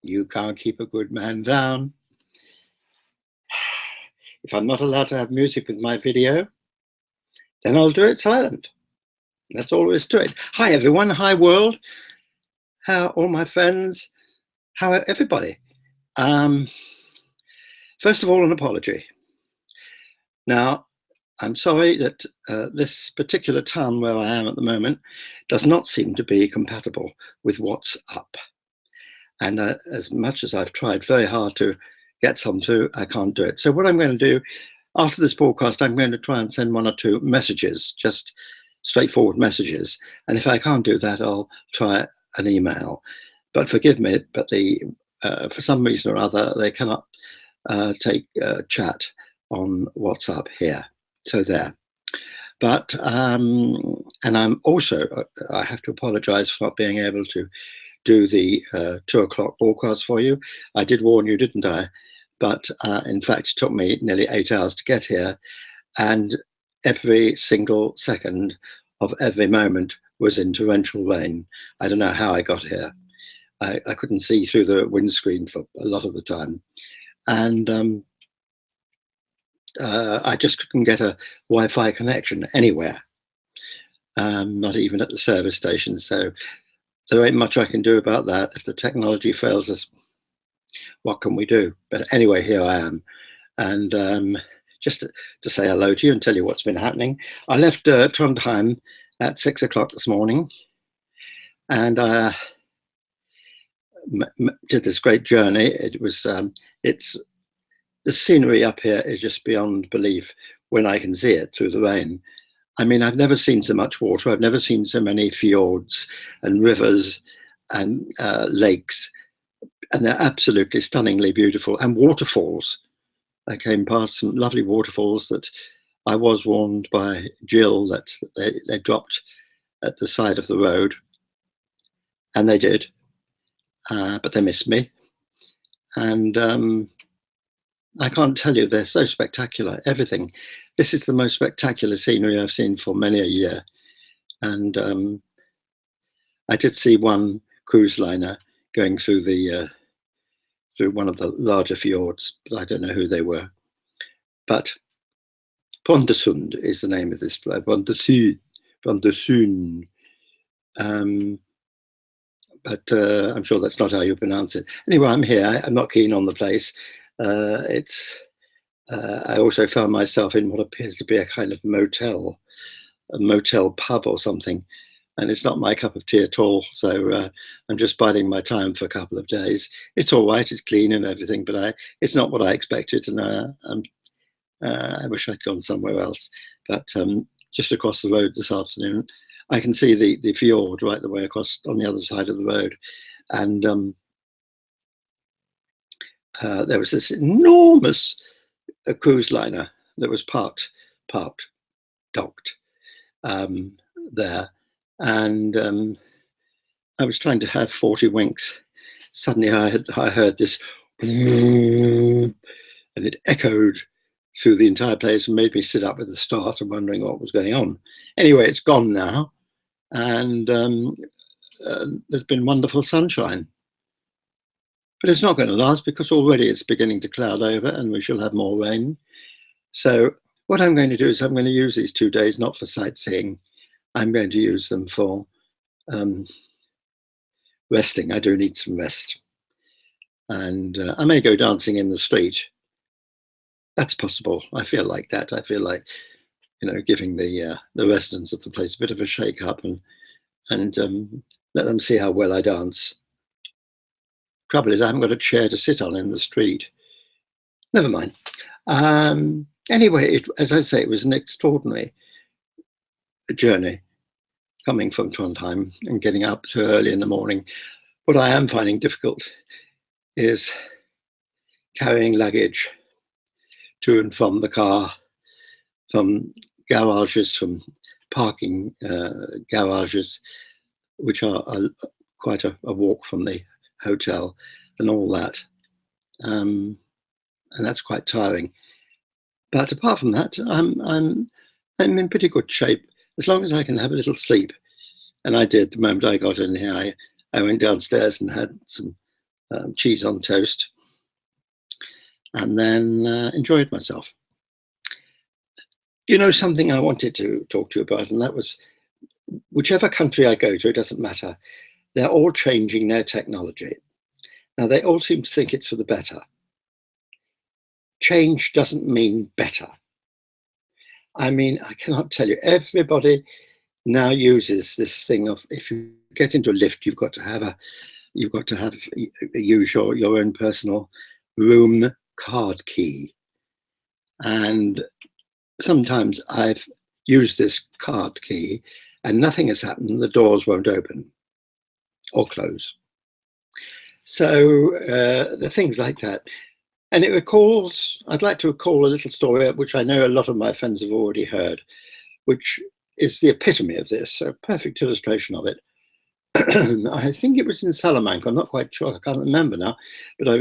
You can't keep a good man down. If I'm not allowed to have music with my video, then I'll do it silent. That's all there is to it. Hi, everyone. Hi, world. How all my friends? How everybody? First of all, an apology. Now, I'm sorry that this particular town where I am at the moment does not seem to be compatible with WhatsApp. And as much as I've tried very hard to get some through, I can't do it. So what I'm going to do after this broadcast, I'm going to try and send one or two messages, just straightforward messages. And if I can't do that, I'll try an email. But forgive me, but for some reason or other, they cannot take chat on WhatsApp here. So there. But, and I'm also, I have to apologize for not being able to do the 2 o'clock broadcast for you. I did warn you, didn't I? But in fact, it took me nearly 8 hours to get here. And every single second of every moment was in torrential rain. I don't know how I got here. I couldn't see through the windscreen for a lot of the time. And I just couldn't get a Wi-Fi connection anywhere, not even at the service station. So there ain't much I can do about that. If the technology fails us, what can we do? But anyway, here I am. And just to say hello to you and tell you what's been happening. I left Trondheim at 6 o'clock this morning, and did this great journey. It was, the scenery up here is just beyond belief when I can see it through the rain. I mean, I've never seen so much water. I've never seen so many fjords and rivers and lakes, and they're absolutely stunningly beautiful. And waterfalls. I came past some lovely waterfalls that I was warned by Jill that they dropped at the side of the road, and they did, but they missed me. And I can't tell you, they're so spectacular, everything. This is the most spectacular scenery I've seen for many a year. And I did see one cruise liner going through through one of the larger fjords, but I don't know who they were. But BRONDOSUDA is the name of this place, BRONDOSUDA. But I'm sure that's not how you pronounce it. Anyway, I'm here. I'm not keen on the place. I also found myself in what appears to be a kind of motel, a motel pub or something, and it's not my cup of tea at all. So I'm just biding my time for a couple of days. It's all right, it's clean and everything, but it's not what I expected, and I wish I'd gone somewhere else. But just across the road this afternoon, I can see the fjord right the way across on the other side of the road, and there was this enormous cruise liner that was docked there, and I was trying to have 40 winks. Suddenly I heard this, and it echoed through the entire place and made me sit up with a start and wondering what was going on. Anyway, it's gone now, and there's been wonderful sunshine. But it's not going to last, because already it's beginning to cloud over and we shall have more rain. So what I'm going to do is I'm going to use these 2 days not for sightseeing. I'm going to use them for resting. I do need some rest. And I may go dancing in the street. That's possible. I feel like that. I feel like, you know, giving the residents of the place a bit of a shake up and let them see how well I dance. Trouble is, I haven't got a chair to sit on in the street. Never mind. Anyway, as I say, it was an extraordinary journey coming from Trondheim and getting up so early in the morning. What I am finding difficult is carrying luggage to and from the car, from garages, from parking garages, which are quite a walk from the hotel and all that. and that's quite tiring. But apart from that, I'm in pretty good shape as long as I can have a little sleep. And I did the moment I got in here. I went downstairs and had some cheese on toast, and then enjoyed myself. You know, something I wanted to talk to you about, and that was whichever country I go to, it doesn't matter. They're all changing their technology. Now, they all seem to think it's for the better. Change doesn't mean better. I mean, I cannot tell you, everybody now uses this thing of if you get into a lift, you've got to use your own personal room card key. And sometimes I've used this card key and nothing has happened. The doors won't open or close. So the things like that. And I'd like to recall a little story, which I know a lot of my friends have already heard, which is the epitome of this, a perfect illustration of it. I think it was in Salamanca, I'm not quite sure, I can't remember now, but I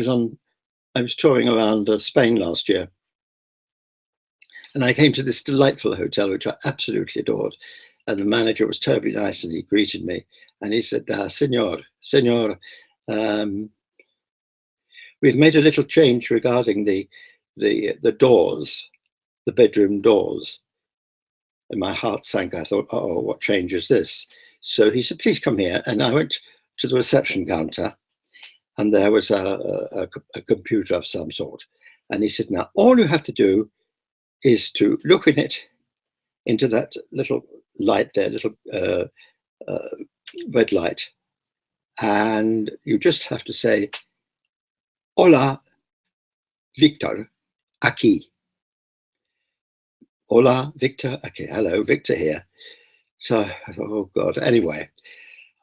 was touring around Spain last year. And I came to this delightful hotel, which I absolutely adored. And the manager was terribly nice and he greeted me. And he said, Senor, we've made a little change regarding the doors, the bedroom doors. And my heart sank. I thought, oh, what change is this? So he said, please come here. And I went to the reception counter and there was a computer of some sort. And he said, now, all you have to do is to look in it, into that little light there, little red light. And you just have to say, Hola, Victor, aquí. Hola, Victor, aquí. Hello, Victor here. So I thought, oh God. Anyway,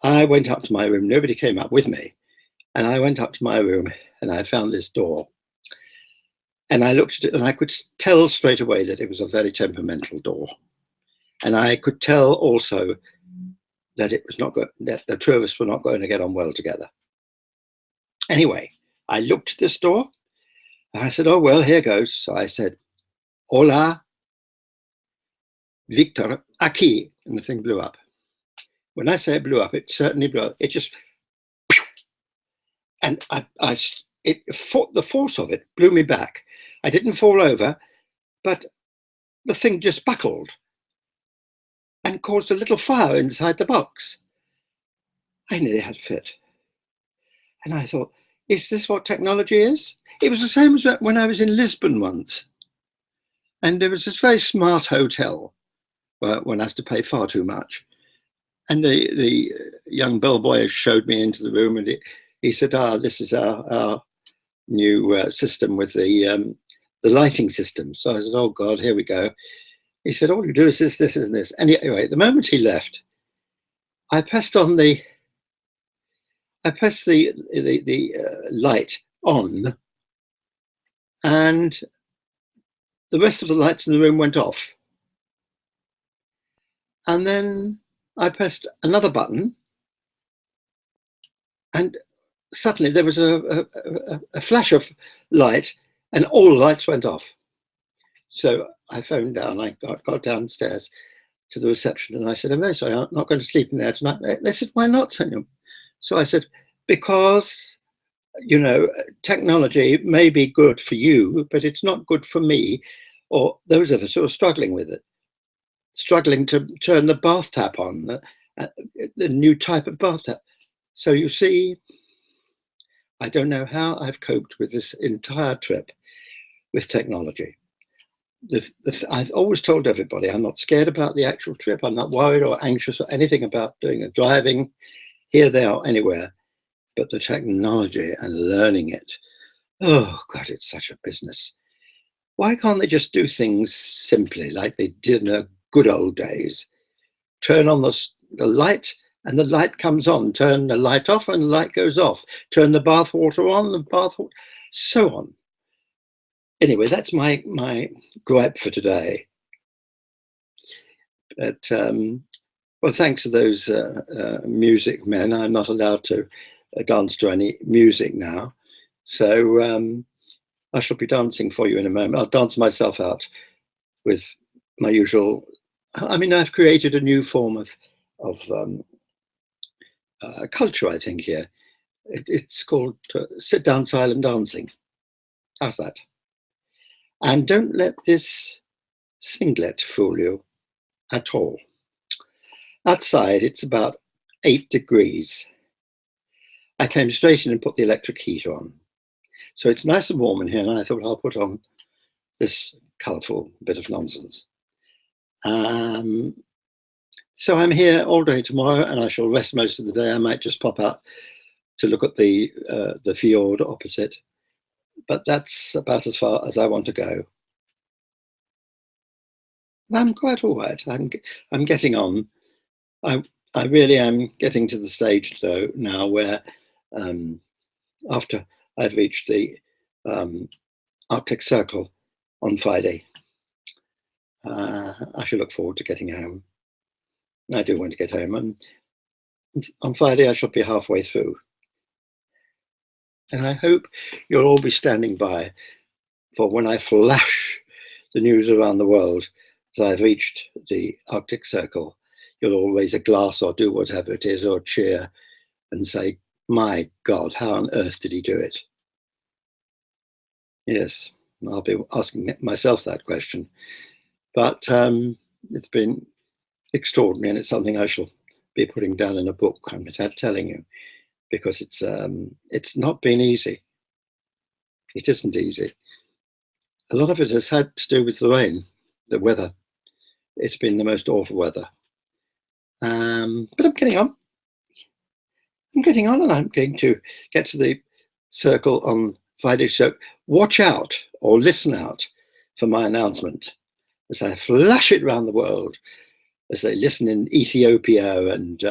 I went up to my room. Nobody came up with me. And I went up to my room and I found this door. And I looked at it and I could tell straight away that it was a very temperamental door. And I could tell also that it was not good, that the two of us were not going to get on well together. Anyway, I looked at this door and I said, oh, well, here goes. So I said, Hola, Victor, aquí. And the thing blew up. When I say it blew up, it certainly blew up. It just, and the force of it blew me back. I didn't fall over, but the thing just buckled and caused a little fire inside the box. I nearly had a fit. And I thought, is this what technology is? It was the same as when I was in Lisbon once. And there was this very smart hotel where one has to pay far too much. And the young bellboy showed me into the room and he said, this is our new system with the lighting system. So I said, oh God, here we go. He said, all you do is this, and this. And anyway, the moment he left, I pressed the light on, and the rest of the lights in the room went off. And then I pressed another button, and suddenly there was a flash of light, and all the lights went off. So I phoned down, I got downstairs to the reception and I said, I'm very sorry, I'm not going to sleep in there tonight. They said, why not, senor? So I said, because, you know, technology may be good for you, but it's not good for me or those of us who are struggling with it, struggling to turn the bath tap on, the new type of bath tap. So you see, I don't know how I've coped with this entire trip with technology. I've always told everybody I'm not scared about the actual trip. I'm not worried or anxious or anything about doing a driving here, there, or anywhere. But the technology and learning it, oh God, it's such a business. Why can't they just do things simply like they did in the good old days? Turn on the light and the light comes on. Turn the light off and the light goes off. Turn the bath water on, the bath water, so on. Anyway, that's my gripe for today. But well, thanks to those music men, I'm not allowed to dance to any music now. So I shall be dancing for you in a moment. I'll dance myself out with my usual. I mean, I've created a new form of culture, I think, here. It's called sit down silent dancing. How's that? And don't let this singlet fool you at all. Outside, it's about 8 degrees. I came straight in and put the electric heater on. So it's nice and warm in here, and I thought I'll put on this colourful bit of nonsense. So I'm here all day tomorrow, and I shall rest most of the day. I might just pop out to look at the fjord opposite, but that's about as far as I want to go. And I'm quite all right. I'm getting on. I really am getting to the stage though now where after I've reached the Arctic Circle on Friday, I shall look forward to getting home. I do want to get home, and on Friday I shall be halfway through. And I hope you'll all be standing by for when I flash the news around the world as I've reached the Arctic Circle. You'll all raise a glass or do whatever it is, or cheer and say, my God, how on earth did he do it? Yes, I'll be asking myself that question. But it's been extraordinary, and it's something I shall be putting down in a book, I'm telling you, because it's not been easy. It isn't easy. A lot of it has had to do with the rain, the weather. It's been the most awful weather. But I'm getting on. I'm getting on, and I'm going to get to the circle on Friday. So watch out or listen out for my announcement as I flash it around the world, as they listen in Ethiopia and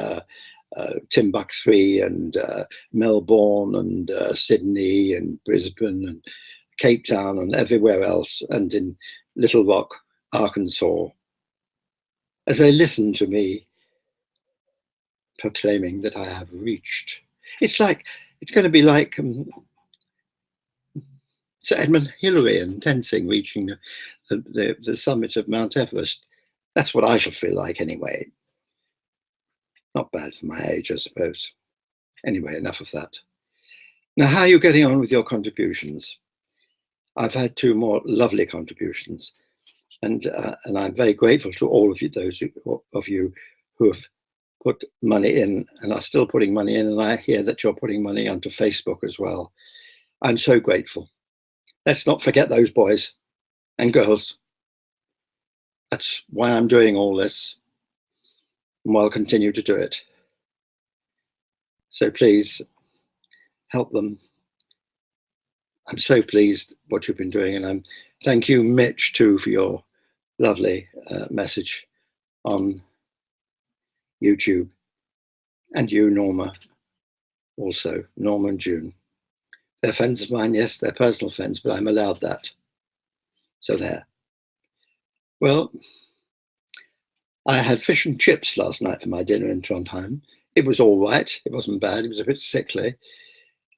Timbuktu and Melbourne and Sydney and Brisbane and Cape Town and everywhere else, and in Little Rock, Arkansas, as they listen to me proclaiming that I have reached. It's going to be like Sir Edmund Hillary and Tenzing reaching the summit of Mount Everest. That's what I shall feel like anyway. Not bad for my age, I suppose. Anyway, enough of that. Now, how are you getting on with your contributions? I've had 2 more lovely contributions, and I'm very grateful to all of you, those of you who have put money in and are still putting money in, and I hear that you're putting money onto Facebook as well. I'm so grateful. Let's not forget those boys and girls. That's why I'm doing all this, and I'll continue to do it. So please help them. I'm so pleased what you've been doing, and thank you, Mitch, too, for your lovely message on YouTube, and you, Norma, also, Norma and June. They're friends of mine, yes, they're personal friends, but I'm allowed that. So there. Well, I had fish and chips last night for my dinner in Trondheim. It was all right. It wasn't bad. It was a bit sickly.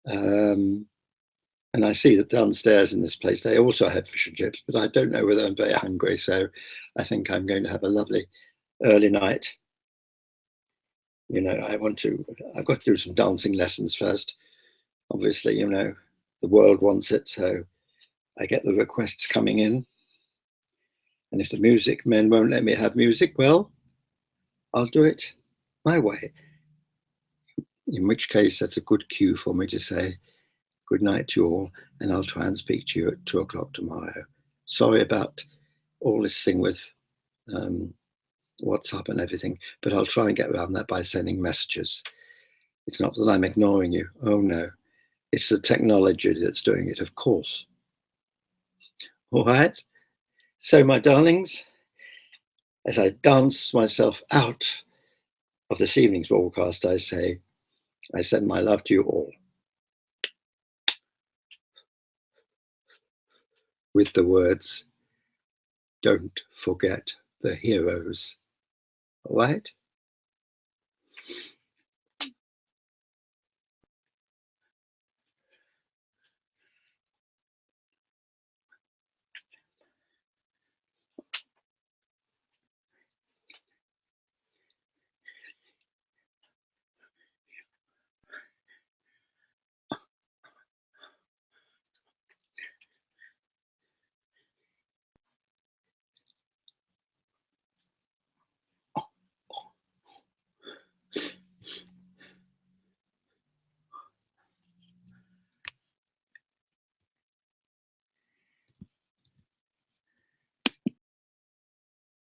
And I see that downstairs in this place, they also have fish and chips, but I don't know whether I'm very hungry. So I think I'm going to have a lovely early night. You know, I've got to do some dancing lessons first. Obviously, you know, the world wants it. So I get the requests coming in. And if the music men won't let me have music, well, I'll do it my way. In which case, that's a good cue for me to say good night to you all, and I'll try and speak to you at 2 o'clock tomorrow. Sorry about all this thing with WhatsApp and everything, but I'll try and get around that by sending messages. It's not that I'm ignoring you. Oh, no. It's the technology that's doing it, of course. All right. So, my darlings, as I dance myself out of this evening's broadcast, I send my love to you all. With the words, don't forget the heroes. All right?